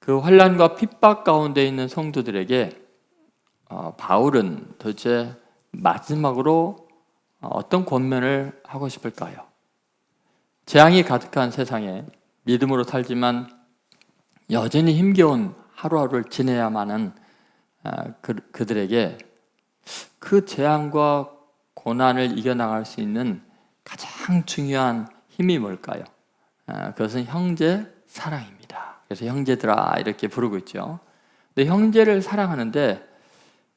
그 환난과 핍박 가운데 있는 성도들에게 바울은 도대체 마지막으로 어떤 권면을 하고 싶을까요? 재앙이 가득한 세상에 믿음으로 살지만 여전히 힘겨운 하루하루를 지내야만 하는 그들에게 그 재앙과 고난을 이겨나갈 수 있는 가장 중요한 힘이 뭘까요? 그것은 형제 사랑입니다. 그래서 형제들아 이렇게 부르고 있죠. 근데 형제를 사랑하는데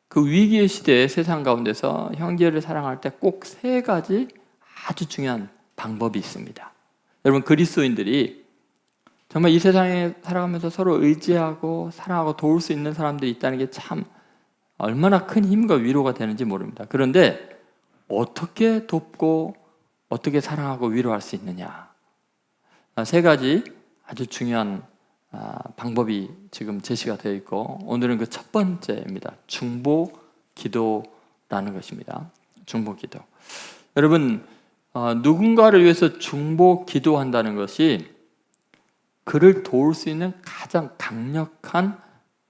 그 위기의 시대의 세상 가운데서 형제를 사랑할 때 꼭 세 가지 아주 중요한 방법이 있습니다. 여러분, 그리스도인들이 정말 이 세상에 살아가면서 서로 의지하고 사랑하고 도울 수 있는 사람들이 있다는 게 참 얼마나 큰 힘과 위로가 되는지 모릅니다. 그런데 어떻게 돕고 어떻게 사랑하고 위로할 수 있느냐, 세 가지 아주 중요한 방법이 지금 제시가 되어 있고, 오늘은 그 첫 번째입니다. 중보 기도라는 것입니다. 중보 기도. 여러분, 누군가를 위해서 중보 기도한다는 것이 그를 도울 수 있는 가장 강력한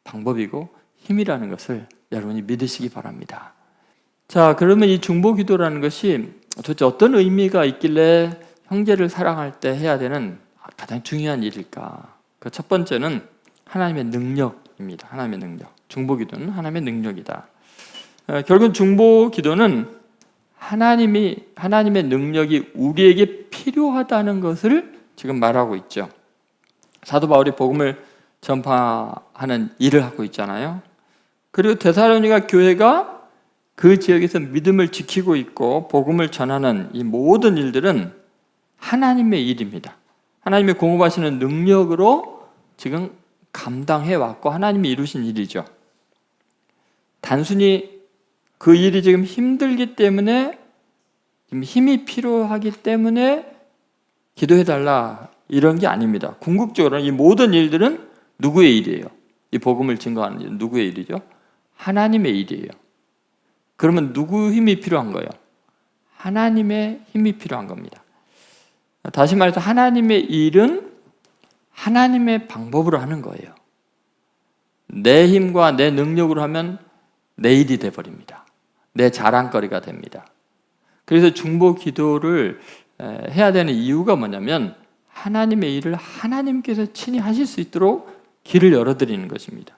방법이고 힘이라는 것을 여러분이 믿으시기 바랍니다. 자, 그러면 이 중보 기도라는 것이 도대체 어떤 의미가 있길래 형제를 사랑할 때 해야 되는 가장 중요한 일일까? 그 첫 번째는 하나님의 능력입니다. 하나님의 능력. 중보 기도는 하나님의 능력이다. 결국 중보 기도는 하나님의 능력이 우리에게 필요하다는 것을 지금 말하고 있죠. 사도 바울이 복음을 전파하는 일을 하고 있잖아요. 그리고 데살로니가 교회가 그 지역에서 믿음을 지키고 있고 복음을 전하는 이 모든 일들은 하나님의 일입니다. 하나님의 공급하시는 능력으로 지금 감당해 왔고 하나님이 이루신 일이죠. 단순히 그 일이 지금 힘들기 때문에, 지금 힘이 필요하기 때문에 기도해달라 이런 게 아닙니다. 궁극적으로는 이 모든 일들은 누구의 일이에요? 이 복음을 증거하는 일은 누구의 일이죠? 하나님의 일이에요. 그러면 누구 힘이 필요한 거예요? 하나님의 힘이 필요한 겁니다. 다시 말해서 하나님의 일은 하나님의 방법으로 하는 거예요. 내 힘과 내 능력으로 하면 내 일이 돼버립니다. 내 자랑거리가 됩니다. 그래서 중보 기도를 해야 되는 이유가 뭐냐면 하나님의 일을 하나님께서 친히 하실 수 있도록 길을 열어드리는 것입니다.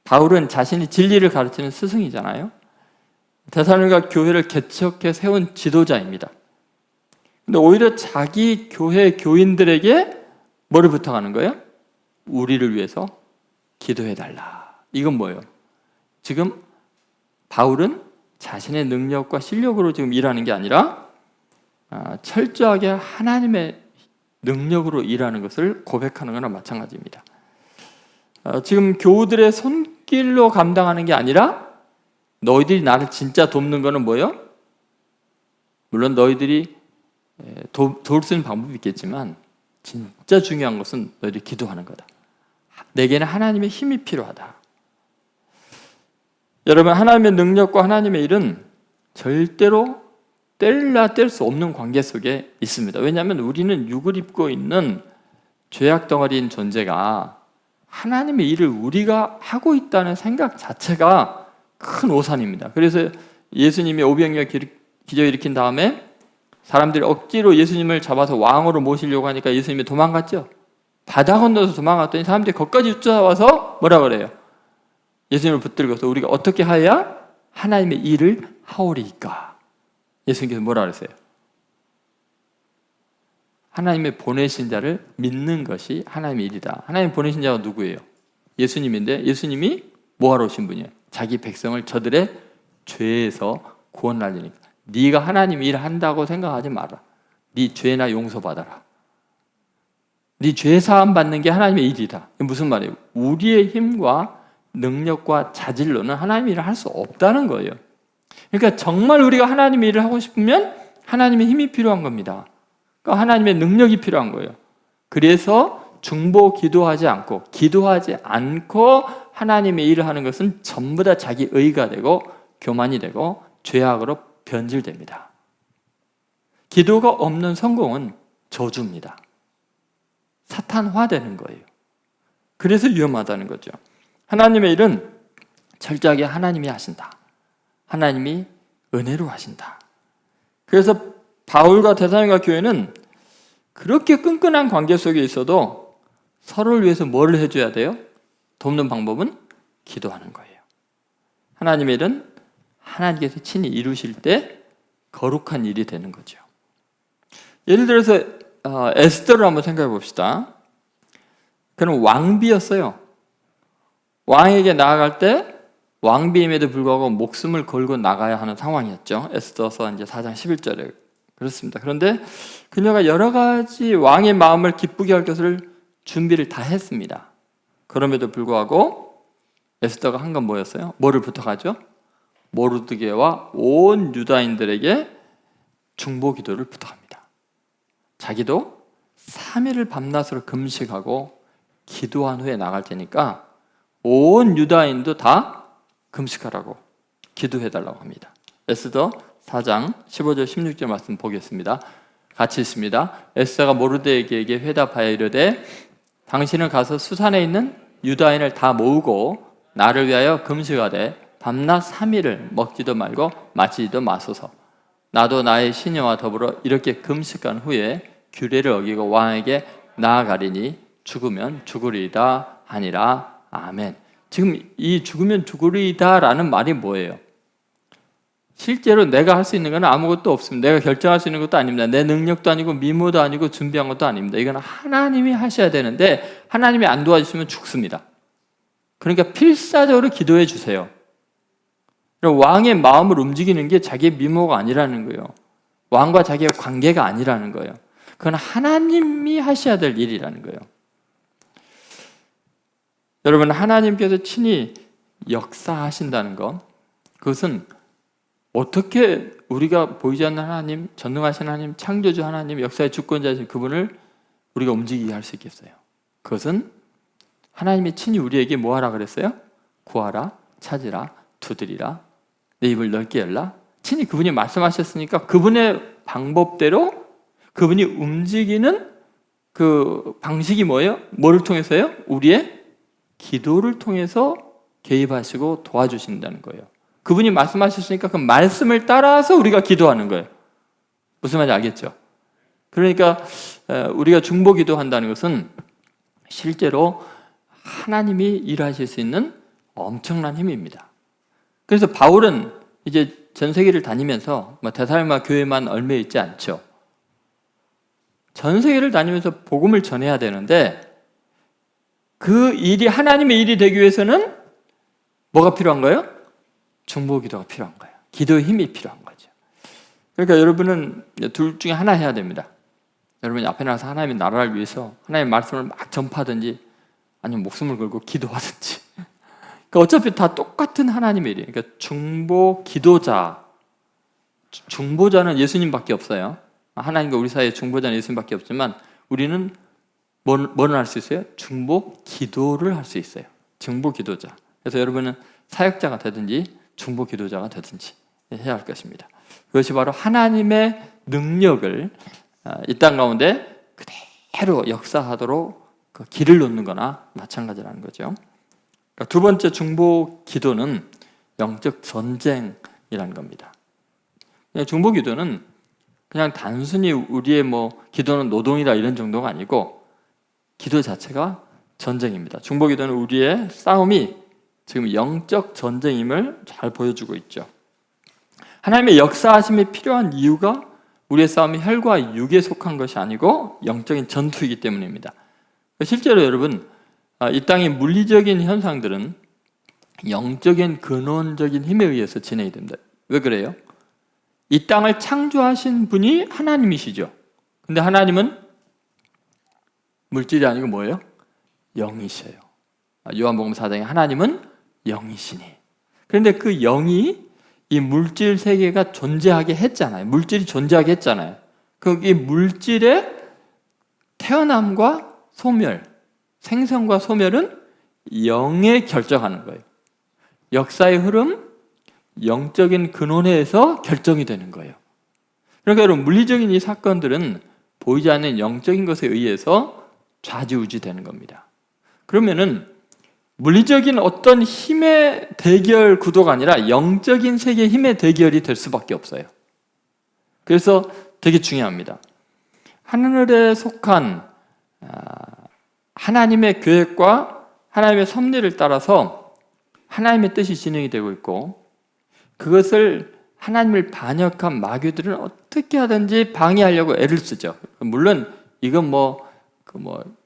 바울은 자신이 진리를 가르치는 스승이잖아요. 데살로니가 교회를 개척해 세운 지도자입니다. 근데 오히려 자기 교회 교인들에게 뭐를 부탁하는 거예요? 우리를 위해서 기도해달라. 이건 뭐예요? 지금 바울은 자신의 능력과 실력으로 지금 일하는 게 아니라 철저하게 하나님의 능력으로 일하는 것을 고백하는 거나 마찬가지입니다. 지금 교우들의 손길로 감당하는 게 아니라 너희들이 나를 진짜 돕는 거는 뭐예요? 물론 너희들이 도울 수 있는 방법이 있겠지만 진짜 중요한 것은 너희들이 기도하는 거다. 내게는 하나님의 힘이 필요하다. 여러분, 하나님의 능력과 하나님의 일은 절대로 뗄 수 없는 관계 속에 있습니다. 왜냐하면 우리는 육을 입고 있는 죄악 덩어리인 존재가 하나님의 일을 우리가 하고 있다는 생각 자체가 큰 오산입니다. 그래서 예수님이 오병이어 기적 일으킨 다음에 사람들이 억지로 예수님을 잡아서 왕으로 모시려고 하니까 예수님이 도망갔죠. 바다 건너서 도망갔더니 사람들이 거기까지 쫓아와서 뭐라 그래요? 예수님을 붙들고서 우리가 어떻게 하여야 하나님의 일을 하오리이까? 예수님께서 뭐라 그랬어요? 하나님의 보내신 자를 믿는 것이 하나님의 일이다. 하나님 보내신 자가 누구예요? 예수님인데 예수님이 뭐하러 오신 분이에요? 자기 백성을 저들의 죄에서 구원하려니까. 네가 하나님 일을 한다고 생각하지 마라. 네 죄나 용서받아라. 네 죄 사함 받는 게 하나님의 일이다. 이게 무슨 말이에요? 우리의 힘과 능력과 자질로는 하나님의 일을 할 수 없다는 거예요. 그러니까 정말 우리가 하나님의 일을 하고 싶으면 하나님의 힘이 필요한 겁니다. 그러니까 하나님의 능력이 필요한 거예요. 그래서 중보 기도하지 않고 하나님의 일을 하는 것은 전부 다 자기 의가 되고 교만이 되고 죄악으로 변질됩니다. 기도가 없는 성공은 저주입니다. 사탄화되는 거예요. 그래서 위험하다는 거죠. 하나님의 일은 철저하게 하나님이 하신다. 하나님이 은혜로 하신다. 그래서 바울과 데살로니가 교회는 그렇게 끈끈한 관계 속에 있어도 서로를 위해서 뭘 해줘야 돼요? 돕는 방법은 기도하는 거예요. 하나님의 일은 하나님께서 친히 이루실 때 거룩한 일이 되는 거죠. 예를 들어서 에스더를 한번 생각해 봅시다. 그는 왕비였어요. 왕에게 나아갈 때 왕비임에도 불구하고 목숨을 걸고 나가야 하는 상황이었죠. 에스더서 이제 4장 11절에 그렇습니다. 그런데 그녀가 여러 가지 왕의 마음을 기쁘게 할 것을 준비를 다 했습니다. 그럼에도 불구하고 에스더가 한 건 뭐였어요? 뭐를 부탁하죠? 모르드게와 온 유다인들에게 중보 기도를 부탁합니다. 자기도 3일을 밤낮으로 금식하고 기도한 후에 나갈 테니까 온 유다인도 다 금식하라고 기도해달라고 합니다. 에스더 4장 15절 16절 말씀 보겠습니다. 같이 있습니다. 에스더가 모르드게에게 회답하여 이르되 당신은 가서 수산에 있는 유다인을 다 모으고 나를 위하여 금식하되 밤낮 3일을 먹지도 말고 마시지도 마소서. 나도 나의 시녀와 더불어 이렇게 금식한 후에 규례를 어기고 왕에게 나아가리니 죽으면 죽으리이다 하니라. 아멘. 지금 이 죽으면 죽으리이다 라는 말이 뭐예요? 실제로 내가 할 수 있는 건 아무것도 없습니다. 내가 결정할 수 있는 것도 아닙니다. 내 능력도 아니고 미모도 아니고 준비한 것도 아닙니다. 이건 하나님이 하셔야 되는데 하나님이 안 도와주시면 죽습니다. 그러니까 필사적으로 기도해 주세요. 왕의 마음을 움직이는 게 자기의 미모가 아니라는 거예요. 왕과 자기의 관계가 아니라는 거예요. 그건 하나님이 하셔야 될 일이라는 거예요. 여러분, 하나님께서 친히 역사하신다는 것, 그것은 어떻게 우리가 보이지 않는 하나님, 전능하신 하나님, 창조주 하나님, 역사의 주권자이신 그분을 우리가 움직이게 할 수 있겠어요? 그것은 하나님이 친히 우리에게 뭐 하라 그랬어요? 구하라, 찾으라, 두드리라, 내 입을 넓게 열라. 친히 그분이 말씀하셨으니까 그분의 방법대로 그분이 움직이는 그 방식이 뭐예요? 뭐를 통해서요? 우리의 기도를 통해서 개입하시고 도와주신다는 거예요. 그분이 말씀하셨으니까 그 말씀을 따라서 우리가 기도하는 거예요. 무슨 말인지 알겠죠? 그러니까 우리가 중보 기도한다는 것은 실제로 하나님이 일하실 수 있는 엄청난 힘입니다. 그래서 바울은 이제 전 세계를 다니면서 데살로니가 교회만 얽매여 있지 않죠. 전 세계를 다니면서 복음을 전해야 되는데 그 일이 하나님의 일이 되기 위해서는 뭐가 필요한 거예요? 중보 기도가 필요한 거예요. 기도의 힘이 필요한 거죠. 그러니까 여러분은 둘 중에 하나 해야 됩니다. 여러분이 앞에 나가서 하나님의 나라를 위해서 하나님의 말씀을 막 전파하든지 아니면 목숨을 걸고 기도하든지. 그러니까 어차피 다 똑같은 하나님의 일이에요. 그러니까 중보 기도자, 중보자는 예수님밖에 없어요. 하나님과 우리 사이에 중보자는 예수님밖에 없지만 우리는 뭐를 할 수 있어요? 중보 기도를 할 수 있어요. 중보 기도자. 그래서 여러분은 사역자가 되든지 중보 기도자가 되든지 해야 할 것입니다. 그것이 바로 하나님의 능력을 이 땅 가운데 그대로 역사하도록 그 길을 놓는 거나 마찬가지라는 거죠. 그러니까 두 번째 중보 기도는 영적 전쟁이라는 겁니다. 중보 기도는 그냥 단순히 우리의 기도는 노동이다 이런 정도가 아니고 기도 자체가 전쟁입니다. 중보 기도는 우리의 싸움이 지금 영적 전쟁임을 잘 보여주고 있죠. 하나님의 역사하심이 필요한 이유가 우리의 싸움이 혈과 육에 속한 것이 아니고 영적인 전투이기 때문입니다. 실제로 여러분, 이 땅의 물리적인 현상들은 영적인 근원적인 힘에 의해서 진행이 됩니다. 왜 그래요? 이 땅을 창조하신 분이 하나님이시죠. 근데 하나님은 물질이 아니고 뭐예요? 영이셔요. 요한복음 4장에 하나님은 영이시니. 그런데 그 영이 이 물질 세계가 존재하게 했잖아요. 물질이 존재하게 했잖아요. 이 물질의 태어남과 소멸, 생성과 소멸은 영에 결정하는 거예요. 역사의 흐름, 영적인 근원에 의해서 결정이 되는 거예요. 그러니까 여러분, 물리적인 이 사건들은 보이지 않는 영적인 것에 의해서 좌지우지 되는 겁니다. 그러면은 물리적인 어떤 힘의 대결 구도가 아니라 영적인 세계의 힘의 대결이 될 수밖에 없어요. 그래서 되게 중요합니다. 하늘에 속한 하나님의 계획과 하나님의 섭리를 따라서 하나님의 뜻이 진행이 되고 있고, 그것을 하나님을 반역한 마귀들은 어떻게 하든지 방해하려고 애를 쓰죠. 물론 이건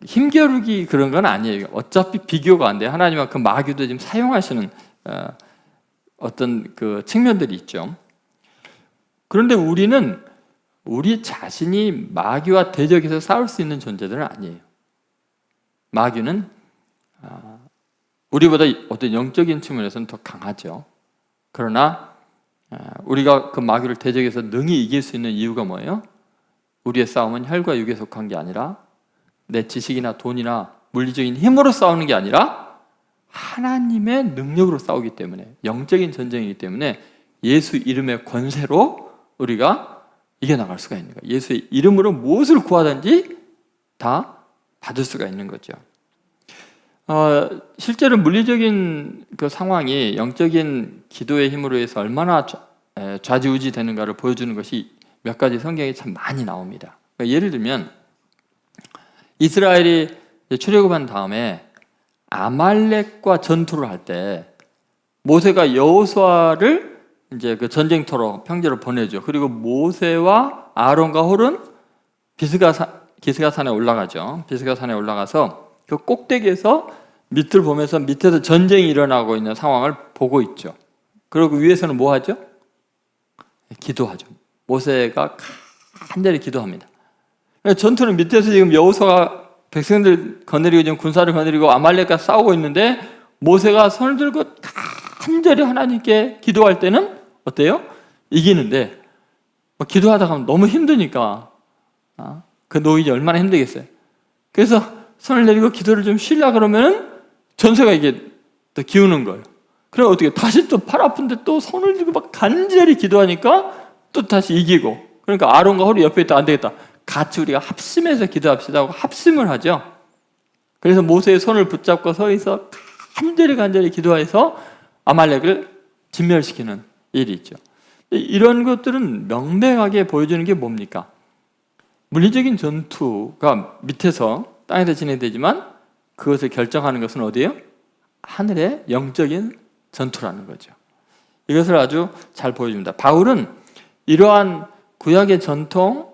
힘겨루기 그런 건 아니에요. 어차피 비교가 안 돼요. 하나님과 그 마귀도 지금 사용하시는 어떤 그 측면들이 있죠. 그런데 우리는 우리 자신이 마귀와 대적해서 싸울 수 있는 존재들은 아니에요. 마귀는 우리보다 어떤 영적인 측면에서는 더 강하죠. 그러나 우리가 그 마귀를 대적해서 능히 이길 수 있는 이유가 뭐예요? 우리의 싸움은 혈과 육에 속한 게 아니라 내 지식이나 돈이나 물리적인 힘으로 싸우는 게 아니라 하나님의 능력으로 싸우기 때문에, 영적인 전쟁이기 때문에 예수 이름의 권세로 우리가 이겨나갈 수가 있는 거예요. 예수의 이름으로 무엇을 구하든지 다 받을 수가 있는 거죠. 실제로 물리적인 그 상황이 영적인 기도의 힘으로 해서 얼마나 좌지우지 되는가를 보여주는 것이 몇 가지 성경에 참 많이 나옵니다. 그러니까 예를 들면 이스라엘이 출애굽한 다음에 아말렉과 전투를 할 때 모세가 여호수아를 이제 그 전쟁터로 평지로 보내죠. 그리고 모세와 아론과 홀은 기스가산에 올라가죠. 비스가산에 올라가서 그 꼭대기에서 밑을 보면서 밑에서 전쟁이 일어나고 있는 상황을 보고 있죠. 그리고 위에서는 뭐 하죠? 기도하죠. 모세가 간절히 기도합니다. 전투는 밑에서 지금 여호수아가 백성들 거느리고 지금 군사를 거느리고 아말렉과 싸우고 있는데 모세가 손을 들고 간절히 하나님께 기도할 때는 어때요? 이기는데 기도하다가 너무 힘드니까 그 노인이 얼마나 힘들겠어요. 그래서 손을 내리고 기도를 좀 쉬려고 그러면 전세가 이게 또 기우는 거예요. 그럼 어떻게 다시 또 팔 아픈데 또 손을 들고 막 간절히 기도하니까 또 다시 이기고, 그러니까 아론과 홀이 옆에 있다. 안 되겠다. 같이 우리가 합심해서 기도합시다 하고 합심을 하죠. 그래서 모세의 손을 붙잡고 서서 간절히 기도해서 아말렉을 진멸시키는 일이 있죠. 이런 것들은 명백하게 보여주는 게 뭡니까? 물리적인 전투가 밑에서 땅에서 진행되지만 그것을 결정하는 것은 어디예요? 하늘의 영적인 전투라는 거죠. 이것을 아주 잘 보여줍니다. 바울은 이러한 구약의 전통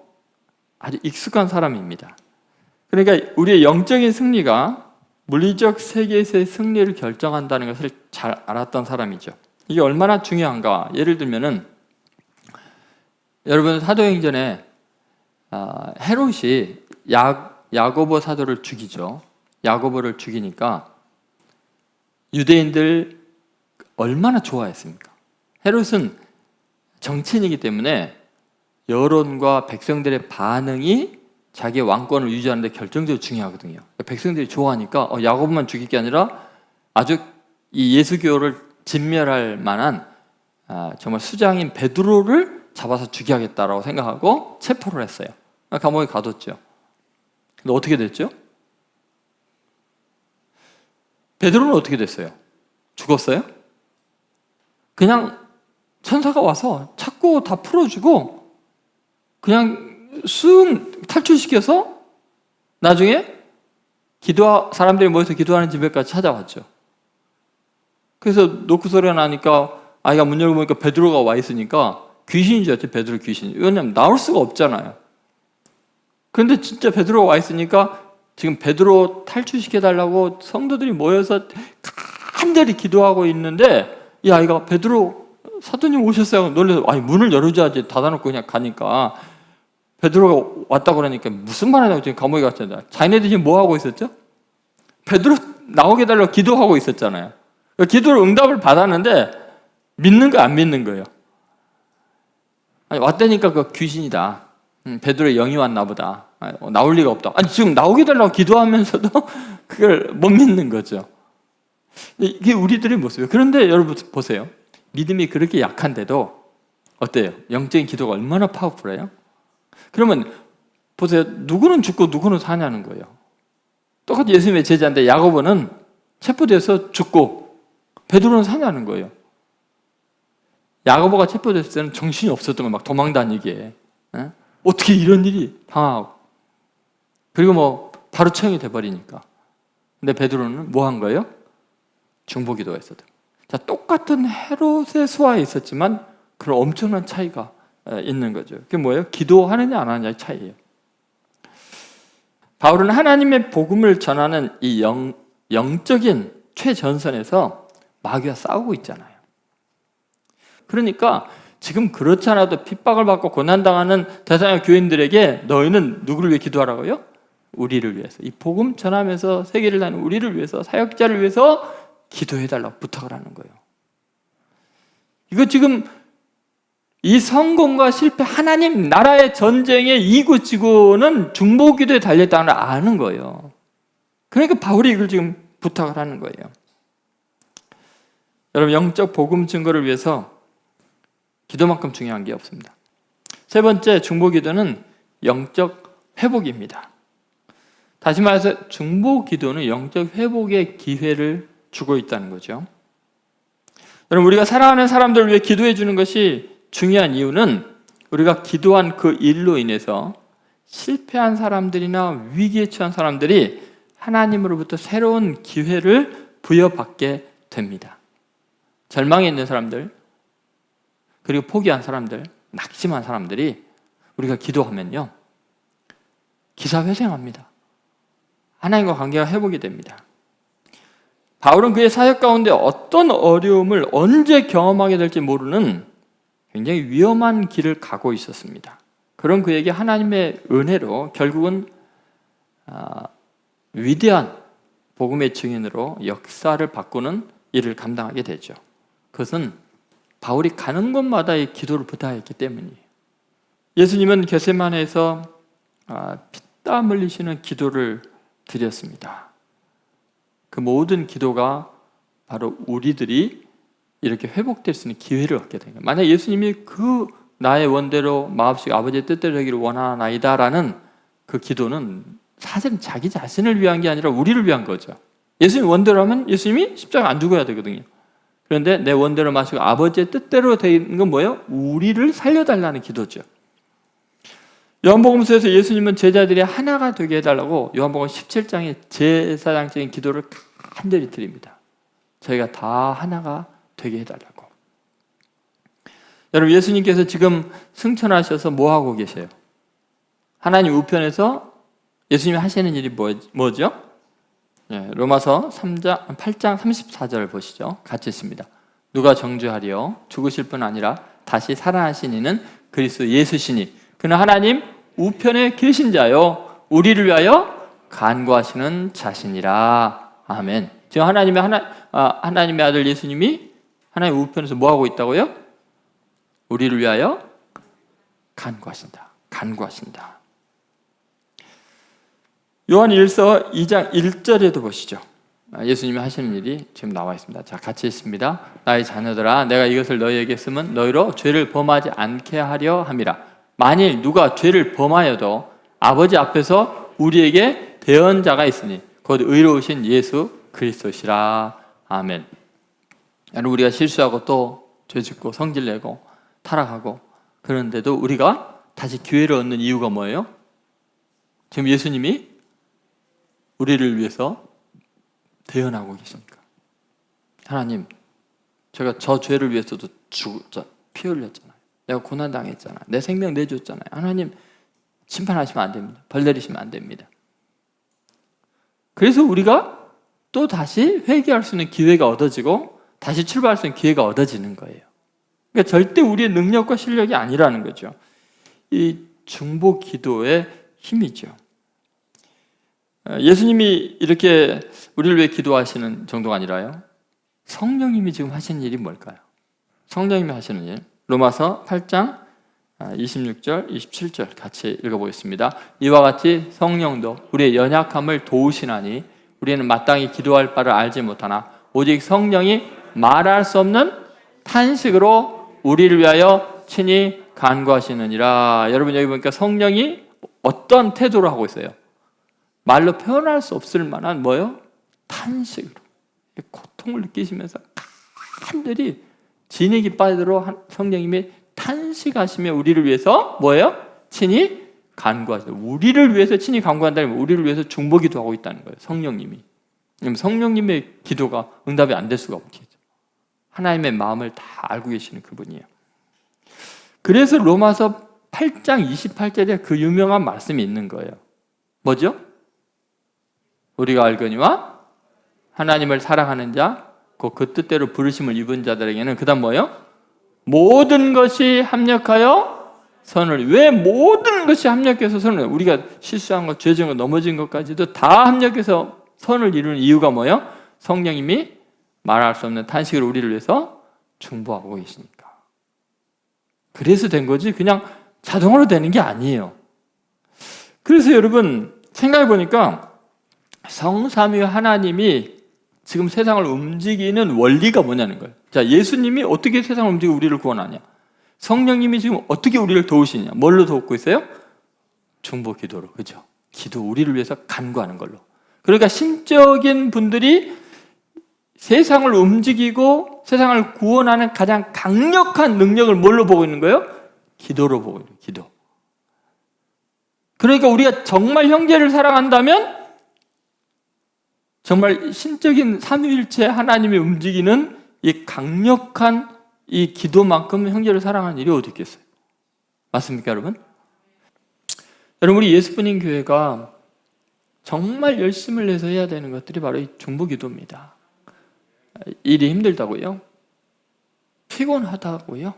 아주 익숙한 사람입니다. 그러니까 우리의 영적인 승리가 물리적 세계에서의 승리를 결정한다는 것을 잘 알았던 사람이죠. 이게 얼마나 중요한가? 예를 들면은 여러분 사도행전에 헤롯이 야고보 사도를 죽이죠. 야고보를 죽이니까 유대인들 얼마나 좋아했습니까? 헤롯은 정치인이기 때문에 여론과 백성들의 반응이 자기의 왕권을 유지하는 데 결정적으로 중요하거든요. 백성들이 좋아하니까 야고보만 죽일 게 아니라 아주 이 예수교를 진멸할 만한 정말 수장인 베드로를 잡아서 죽여야겠다라고 생각하고 체포를 했어요. 감옥에 가뒀죠. 근데 어떻게 됐죠? 베드로는 어떻게 됐어요? 죽었어요? 그냥 천사가 와서 찾고 다 풀어주고 그냥 쑥 탈출시켜서 나중에 사람들이 모여서 기도하는 집에까지 찾아왔죠. 그래서 노크 소리가 나니까 아이가 문 열고 보니까 베드로가 와 있으니까 귀신인 줄 알았죠. 베드로 귀신. 왜냐면 나올 수가 없잖아요. 그런데 진짜 베드로가 와 있으니까 지금 베드로 탈출시켜달라고 성도들이 모여서 간절히 기도하고 있는데 이 아이가 베드로 사도님 오셨어요. 놀라서 아니 문을 열어줘야지 닫아놓고 그냥 가니까 베드로가 왔다고 그러니까 무슨 말 하냐고 지금 감옥에 갔잖아요. 자기네들이 지금 뭐 하고 있었죠? 베드로 나오게 해달라고 기도하고 있었잖아요. 기도를 응답을 받았는데 믿는 거 안 믿는 거예요. 아니 왔다니까 그 귀신이다. 베드로의 영이 왔나 보다. 나올 리가 없다. 아니 지금 나오게 해달라고 기도하면서도 그걸 못 믿는 거죠. 이게 우리들의 모습이에요. 그런데 여러분 보세요. 믿음이 그렇게 약한데도 어때요? 영적인 기도가 얼마나 파워풀해요? 그러면 보세요. 누구는 죽고 누구는 사냐는 거예요. 똑같이 예수님의 제자인데 야고보는 체포돼서 죽고 베드로는 사냐는 거예요. 야고보가 체포됐을 때는 정신이 없었던 거예요. 막 도망 다니기에. 어떻게 이런 일이 당하고. 그리고 뭐 바로 처형이 돼버리니까. 근데 베드로는 뭐 한 거예요? 중보기도가 있었던 거예요. 자, 똑같은 헤롯의 수하에 있었지만 그런 엄청난 차이가 있는 거죠. 그게 뭐예요? 기도하느냐 안 하느냐의 차이예요. 바울은 하나님의 복음을 전하는 이 영적인 최전선에서 마귀와 싸우고 있잖아요. 그러니까 지금 그렇지 않아도 핍박을 받고 고난당하는 대상의 교인들에게 너희는 누구를 위해 기도하라고요? 우리를 위해서. 이 복음 전하면서 세계를 다니는 우리를 위해서, 사역자를 위해서 기도해달라고 부탁을 하는 거예요. 이거 지금 이 성공과 실패, 하나님 나라의 전쟁에 이구지구는 중보기도에 달려있다는 걸 아는 거예요. 그러니까 바울이 이걸 지금 부탁을 하는 거예요. 여러분, 영적 복음 증거를 위해서 기도만큼 중요한 게 없습니다. 세 번째, 중보기도는 영적 회복입니다. 다시 말해서 중보기도는 영적 회복의 기회를 주고 있다는 거죠. 여러분, 우리가 사랑하는 사람들을 위해 기도해 주는 것이 중요한 이유는 우리가 기도한 그 일로 인해서 실패한 사람들이나 위기에 처한 사람들이 하나님으로부터 새로운 기회를 부여받게 됩니다. 절망에 있는 사람들, 그리고 포기한 사람들, 낙심한 사람들이 우리가 기도하면요, 기사회생합니다. 하나님과 관계가 회복이 됩니다. 바울은 그의 사역 가운데 어떤 어려움을 언제 경험하게 될지 모르는 굉장히 위험한 길을 가고 있었습니다. 그런 그에게 하나님의 은혜로 결국은 위대한 복음의 증인으로 역사를 바꾸는 일을 감당하게 되죠. 그것은 바울이 가는 곳마다 이 기도를 부탁했기 때문이에요. 예수님은 겟세마네에서 피땀 흘리시는 기도를 드렸습니다. 그 모든 기도가 바로 우리들이 이렇게 회복될 수 있는 기회를 얻게 된 거예요. 만약 예수님이 그 나의 원대로 마옵시고 아버지의 뜻대로 되기를 원하나이다라는 그 기도는 사실은 자기 자신을 위한 게 아니라 우리를 위한 거죠. 예수님 원대로 하면 예수님이 십자가 안 죽어야 되거든요. 그런데 내 원대로 마시고 아버지의 뜻대로 되는 건 뭐예요? 우리를 살려달라는 기도죠. 요한복음서에서 예수님은 제자들이 하나가 되게 해달라고 요한복음 17장에 제사장적인 기도를 간절히 드립니다. 저희가 다 하나가 되게 해달라고. 여러분, 예수님께서 지금 승천하셔서 뭐 하고 계세요? 하나님 우편에서 예수님이 하시는 일이 뭐죠? 로마서 8장 34절 보시죠. 같이 있습니다. 누가 정죄하리요? 죽으실 뿐 아니라 다시 살아나신 이는 그리스도 예수시니 그는 하나님 우편에 계신 자요 우리를 위하여 간구하시는 자신이라. 아멘. 지금 하나님의 아들 예수님이 하나님 우편에서 뭐 하고 있다고요? 우리를 위하여 간구하신다. 간구하신다. 요한 1서 2장 1절에도 보시죠. 예수님이 하시는 일이 지금 나와 있습니다. 자, 같이 있습니다. 나의 자녀들아, 내가 이것을 너희에게 쓰면 너희로 죄를 범하지 않게 하려 함이라. 만일 누가 죄를 범하여도 아버지 앞에서 우리에게 대언자가 있으니 곧 의로우신 예수 그리스도시라. 아멘. 여러분, 우리가 실수하고 또 죄짓고 성질내고 타락하고 그런데도 우리가 다시 기회를 얻는 이유가 뭐예요? 지금 예수님이 우리를 위해서 대언하고 계십니까? 하나님, 제가 저 죄를 위해서도 피 흘렸잖아요. 내가 고난당했잖아요. 내 생명 내줬잖아요. 하나님, 심판하시면 안 됩니다. 벌 내리시면 안 됩니다. 그래서 우리가 또 다시 회개할 수 있는 기회가 얻어지고 다시 출발할 수 있는 기회가 얻어지는 거예요. 그러니까 절대 우리의 능력과 실력이 아니라는 거죠. 이 중보 기도의 힘이죠. 예수님이 이렇게 우리를 위해 기도하시는 정도가 아니라요, 성령님이 지금 하시는 일이 뭘까요? 성령님이 하시는 일, 로마서 8장 26절, 27절 같이 읽어보겠습니다. 이와 같이 성령도 우리의 연약함을 도우시나니 우리는 마땅히 기도할 바를 알지 못하나 오직 성령이 말할 수 없는 탄식으로 우리를 위하여 친히 간구하시느니라. 여러분, 여기 보니까 성령이 어떤 태도로 하고 있어요? 말로 표현할 수 없을 만한 뭐요? 탄식으로 고통을 느끼시면서 간절히 진액이 빠지도록 성령님이 탄식하시며 우리를 위해서 뭐예요? 친히 간구하시다. 우리를 위해서 친히 간구한다면 우리를 위해서 중보기도 하고 있다는 거예요. 성령님이. 성령님의 기도가 응답이 안 될 수가 없겠죠. 하나님의 마음을 다 알고 계시는 그분이에요. 그래서 로마서 8장 28절에 그 유명한 말씀이 있는 거예요. 뭐죠? 우리가 알거니와 하나님을 사랑하는 자, 곧 그 뜻대로 부르심을 입은 자들에게는 그 다음 뭐예요? 모든 것이 합력하여 선을. 왜 모든 것이 합력해서 선을? 우리가 실수한 것, 죄진 것, 넘어진 것까지도 다 합력해서 선을 이루는 이유가 뭐예요? 성령님이 말할 수 없는 탄식으로 우리를 위해서 중보하고 계시니까. 그래서 된 거지 그냥 자동으로 되는 게 아니에요. 그래서 여러분 생각해 보니까 성삼위 하나님이 지금 세상을 움직이는 원리가 뭐냐는 거예요. 자, 예수님이 어떻게 세상을 움직이고 우리를 구원하냐? 성령님이 지금 어떻게 우리를 도우시냐? 뭘로 돕고 있어요? 중보 기도로. 그죠? 기도, 우리를 위해서 간구하는 걸로. 그러니까 신적인 분들이 세상을 움직이고 세상을 구원하는 가장 강력한 능력을 뭘로 보고 있는 거예요? 기도로 보고 있는 거예요. 기도. 그러니까 우리가 정말 형제를 사랑한다면 정말 신적인 삼위일체 하나님이 움직이는 이 강력한 이 기도만큼 형제를 사랑하는 일이 어디 있겠어요? 맞습니까, 여러분? 여러분, 우리 예수뿐인 교회가 정말 열심을 내서 해야 되는 것들이 바로 이 중보 기도입니다. 일이 힘들다고요? 피곤하다고요?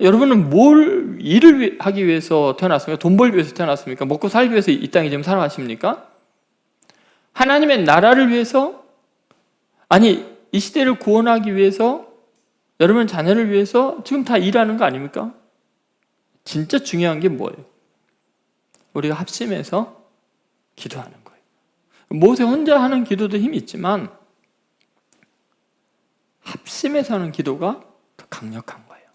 여러분은 뭘 일을 하기 위해서 태어났습니까? 돈 벌기 위해서 태어났습니까? 먹고 살기 위해서 이 땅에 지금 살아가십니까? 하나님의 나라를 위해서? 아니, 이 시대를 구원하기 위해서? 여러분 자녀를 위해서 지금 다 일하는 거 아닙니까? 진짜 중요한 게 뭐예요? 우리가 합심해서 기도하는 거예요. 모세 혼자 하는 기도도 힘이 있지만 합심해서 하는 기도가 더 강력한 거예요.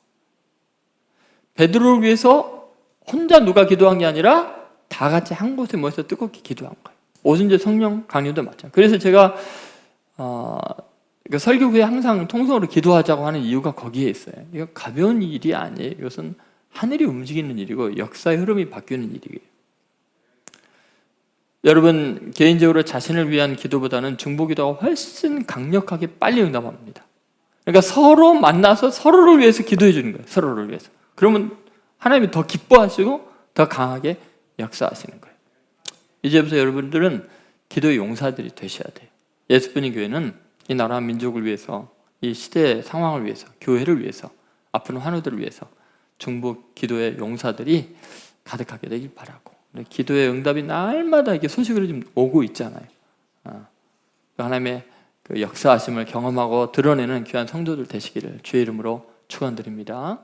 베드로를 위해서 혼자 누가 기도한 게 아니라 다 같이 한 곳에 모여서 뜨겁게 기도한 거예요. 오순절 성령 강요도 마찬가지. 그래서 제가 설교 후에 항상 통성으로 기도하자고 하는 이유가 거기에 있어요. 이거 가벼운 일이 아니에요. 이것은 하늘이 움직이는 일이고 역사의 흐름이 바뀌는 일이에요. 여러분 개인적으로 자신을 위한 기도보다는 중보기도가 훨씬 강력하게 빨리 응답합니다. 그러니까 서로 만나서 서로를 위해서 기도해 주는 거예요. 서로를 위해서. 그러면 하나님이 더 기뻐하시고 더 강하게 역사하시는 거예요. 이제부터 여러분들은 기도의 용사들이 되셔야 돼요. 예수뿐인 교회는 이 나라 민족을 위해서, 이 시대의 상황을 위해서, 교회를 위해서, 아픈 환우들을 위해서 중보 기도의 용사들이 가득하게 되길 바라고, 기도의 응답이 날마다 이렇게 소식으로 좀 오고 있잖아요. 하나님의 그 역사하심을 경험하고 드러내는 귀한 성도들 되시기를 주의 이름으로 축원드립니다.